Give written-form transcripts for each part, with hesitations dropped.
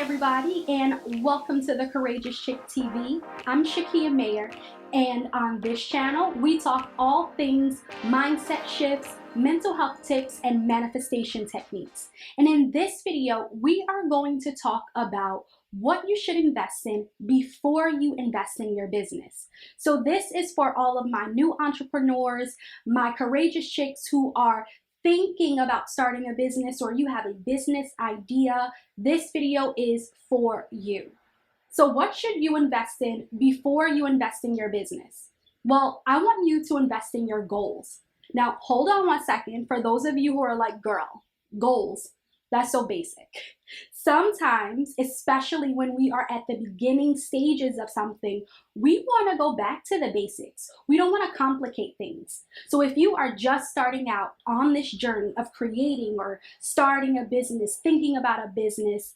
everybody, and welcome to the Courageous Chick TV. I'm Shakia Mayer, and on this channel, we talk all things mindset shifts, mental health tips, and manifestation techniques. And in this video, we are going to talk about what you should invest in before you invest in your business. So this is for all of my new entrepreneurs, my courageous chicks who are thinking about starting a business, or you have a business idea. This video is for you. So what should you invest in before you invest in your business? Well, I want you to invest in your goals. Now, hold on one second. For those of you who are like, girl, goals, that's so basic. Sometimes, especially when we are at the beginning stages of something, we want to go back to the basics. We don't want to complicate things. So if you are just starting out on this journey of creating or starting a business, thinking about a business,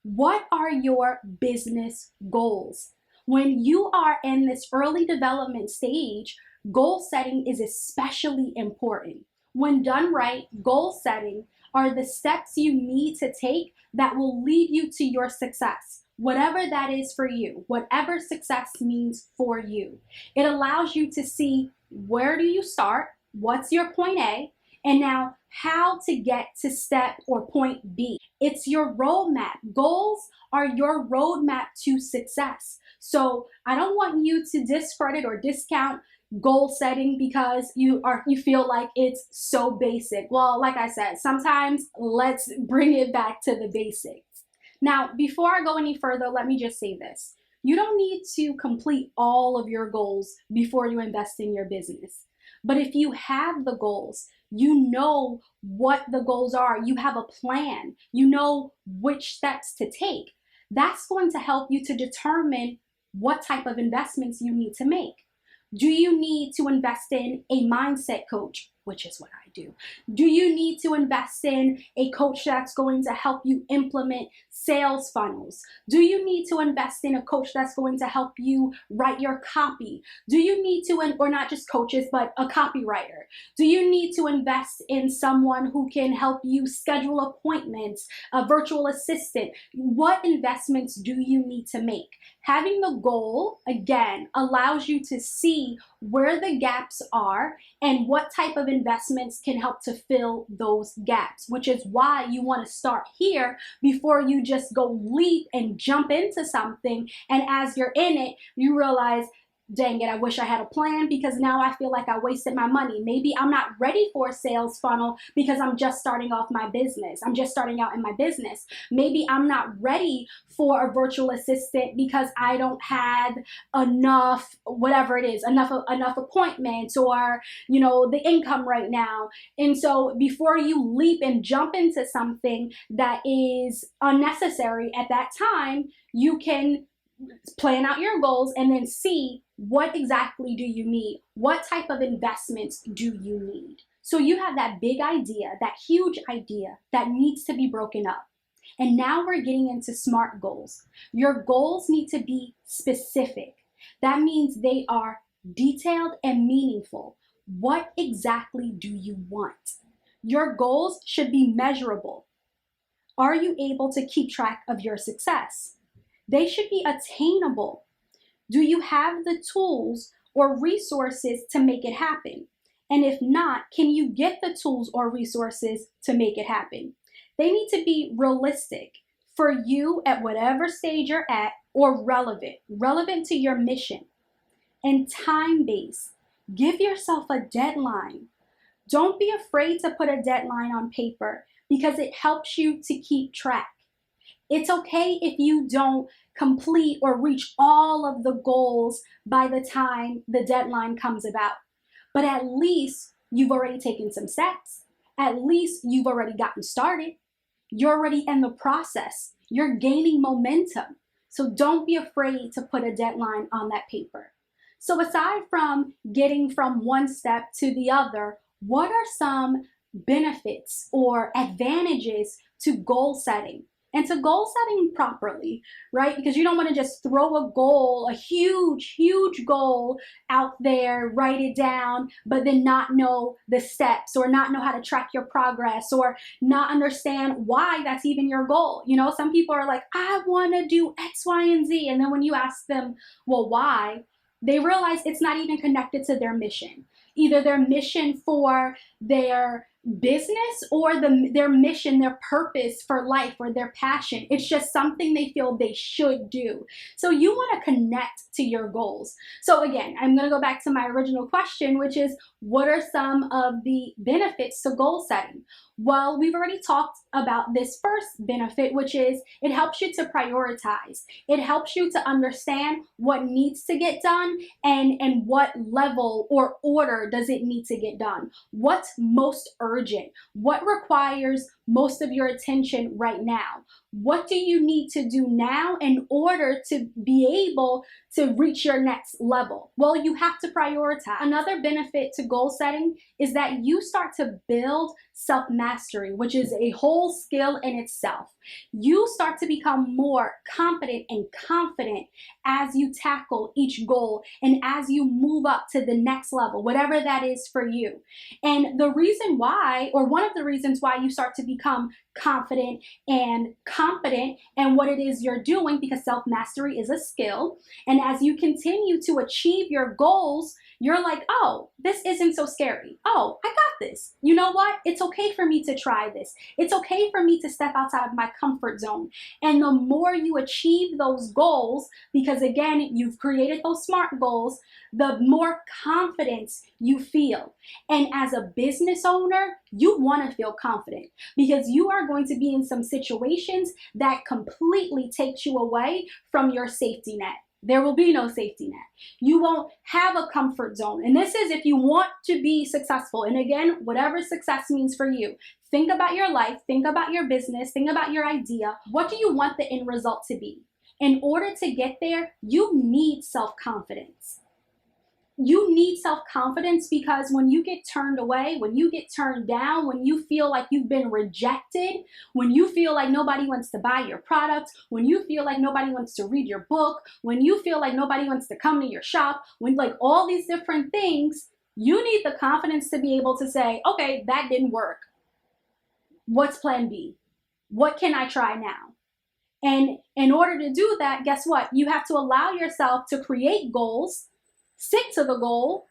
what are your business goals? When you are in this early development stage, goal setting is especially important. When done right, goal setting are the steps you need to take that will lead you to your success, whatever that is for you, whatever success means for you. It allows you to see, where do you start, what's your point A, and now how to get to step or point B. It's your roadmap. Goals are your roadmap to success. So I don't want you to discredit or discount goal setting because you feel like it's so basic. Well, like I said, sometimes let's bring it back to the basics. Now, before I go any further, let me just say this. You don't need to complete all of your goals before you invest in your business. But if you have the goals, you know what the goals are, you have a plan, you know which steps to take. That's going to help you to determine what type of investments you need to make. Do you need to invest in a mindset coach, which is what I do? Do you need to invest in a coach that's going to help you implement sales funnels? Do you need to invest in a coach that's going to help you write your copy? Do you need to, or not just coaches, but a copywriter? Do you need to invest in someone who can help you schedule appointments, a virtual assistant? What investments do you need to make? Having the goal, again, allows you to see where the gaps are and what type of investments can help to fill those gaps, which is why you want to start here before you just go leap and jump into something. And as you're in it, you realize, dang it, I wish I had a plan because now I feel like I wasted my money. Maybe I'm not ready for a sales funnel because I'm just starting off my business. I'm just starting out in my business. Maybe I'm not ready for a virtual assistant because I don't have enough, whatever it is, enough appointments or, the income right now. And so before you leap and jump into something that is unnecessary at that time, you can plan out your goals and then see what exactly do you need? What type of investments do you need? So you have that big idea, that huge idea that needs to be broken up. And now we're getting into SMART goals. Your goals need to be specific. That means they are detailed and meaningful. What exactly do you want? Your goals should be measurable. Are you able to keep track of your success? They should be attainable. Do you have the tools or resources to make it happen? And if not, can you get the tools or resources to make it happen? They need to be realistic for you at whatever stage you're at, or relevant to your mission. And time-based. Give yourself a deadline. Don't be afraid to put a deadline on paper because it helps you to keep track. It's okay if you don't complete or reach all of the goals by the time the deadline comes about. But at least you've already taken some steps. At least you've already gotten started. You're already in the process. You're gaining momentum. So don't be afraid to put a deadline on that paper. So aside from getting from one step to the other, what are some benefits or advantages to goal setting? and to goal setting properly, right? Because you don't want to just throw a goal, a huge, huge goal out there, write it down, but then not know the steps or not know how to track your progress or not understand why that's even your goal. You know, some people are like, I want to do X, Y, and Z. And then when you ask them, well, why? They realize it's not even connected to their mission. Either their mission for their business or their mission, their purpose for life or their passion. It's just something they feel they should do. So you want to connect to your goals. So again, I'm going to go back to my original question, which is, what are some of the benefits to goal setting? Well, we've already talked about this first benefit, which is it helps you to prioritize. It helps you to understand what needs to get done and what level or order does it need to get done. What's most urgent? What requires most of your attention right now? What do you need to do now in order to be able to reach your next level? Well, you have to prioritize. Another benefit to goal setting is that you start to build self-mastery, which is a whole skill in itself. You start to become more competent and confident as you tackle each goal and as you move up to the next level, whatever that is for you. And the reason why, or one of the reasons why you start to become confident and competent in what it is you're doing, because self-mastery is a skill. And as you continue to achieve your goals, you're like, oh, this isn't so scary. Oh, I got this. You know what? It's okay for me to try this. It's okay for me to step outside of my comfort zone. And the more you achieve those goals, because again, you've created those SMART goals, the more confidence you feel. And as a business owner, you want to feel confident because you are going to be in some situations that completely takes you away from your safety net. There will be no safety net. You won't have a comfort zone. And this is if you want to be successful. And again, whatever success means for you. Think about your life, think about your business, think about your idea. What do you want the end result to be? In order to get there, you need self-confidence. You need self-confidence because when you get turned away, when you get turned down, when you feel like you've been rejected, when you feel like nobody wants to buy your product, when you feel like nobody wants to read your book, when you feel like nobody wants to come to your shop, when like all these different things, you need the confidence to be able to say, okay, that didn't work. What's plan B? What can I try now? And in order to do that, guess what? You have to allow yourself to create goals, stick to the goal,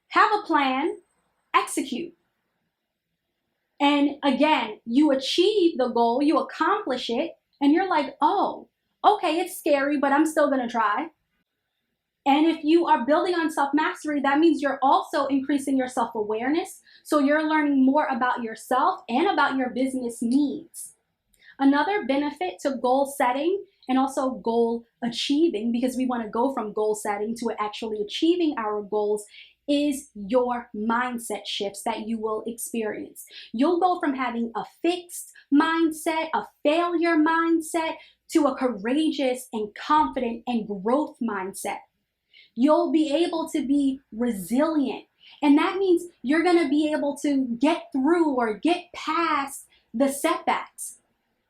have a plan, execute. And again, you achieve the goal, you accomplish it, and you're like, oh, okay, it's scary, but I'm still gonna try. And if you are building on self-mastery, that means you're also increasing your self-awareness. So you're learning more about yourself and about your business needs. Another benefit to goal setting and also goal achieving, because we want to go from goal setting to actually achieving our goals, is your mindset shifts that you will experience. You'll go from having a fixed mindset, a failure mindset, to a courageous and confident and growth mindset. You'll be able to be resilient. And that means you're going to be able to get through or get past the setbacks.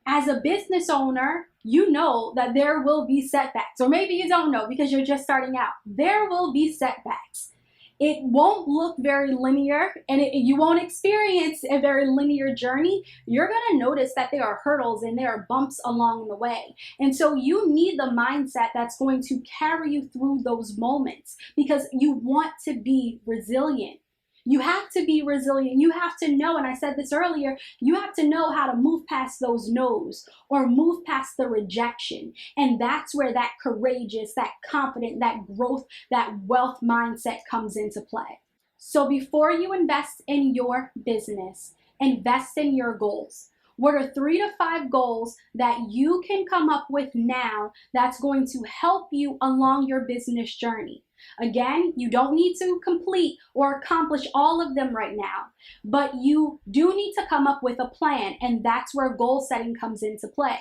As a business owner, you know that there will be setbacks, or maybe you don't know because you're just starting out. There will be setbacks. It won't look very linear, and you won't experience a very linear journey. You're going to notice that there are hurdles and there are bumps along the way. And so you need the mindset that's going to carry you through those moments because you want to be resilient. You have to be resilient. You have to know, and I said this earlier, you have to know how to move past those no's or move past the rejection. And that's where that courageous, that confident, that growth, that wealth mindset comes into play. So before you invest in your business, invest in your goals. What are 3 to 5 goals that you can come up with now that's going to help you along your business journey? Again, you don't need to complete or accomplish all of them right now, but you do need to come up with a plan, and that's where goal setting comes into play.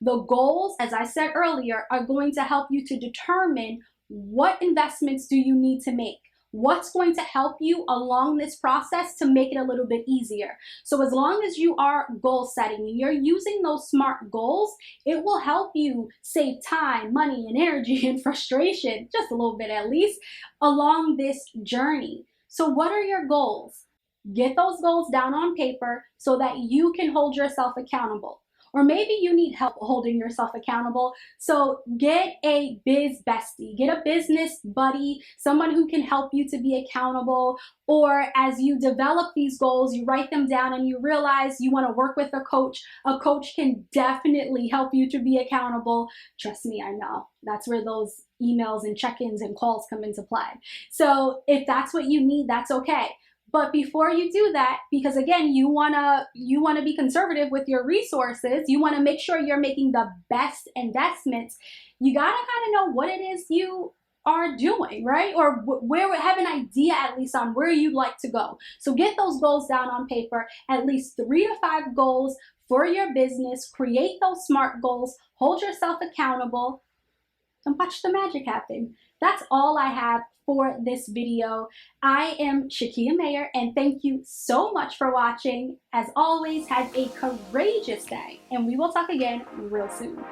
The goals, as I said earlier, are going to help you to determine what investments do you need to make. what's going to help you along this process to make it a little bit easier. So as long as you are goal setting and you're using those SMART goals, it will help you save time, money, and energy and frustration, just a little bit at least, along this journey. So what are your goals? Get those goals down on paper so that you can hold yourself accountable. Or maybe you need help holding yourself accountable. So get a biz bestie, get a business buddy, someone who can help you to be accountable. Or as you develop these goals, you write them down and you realize you want to work with a coach. A coach can definitely help you to be accountable. Trust me, I know. That's where those emails and check-ins and calls come into play. So if that's what you need, that's okay. But before you do that, because again, you wanna be conservative with your resources, you wanna make sure you're making the best investments, you gotta kind of know what it is you are doing, right? Or where have an idea at least on where you'd like to go. So get those goals down on paper, at least 3 to 5 goals for your business, create those SMART goals, hold yourself accountable, and watch the magic happen. That's all I have for this video. I am Shakia Mayer, and thank you so much for watching. As always, have a courageous day, and we will talk again real soon.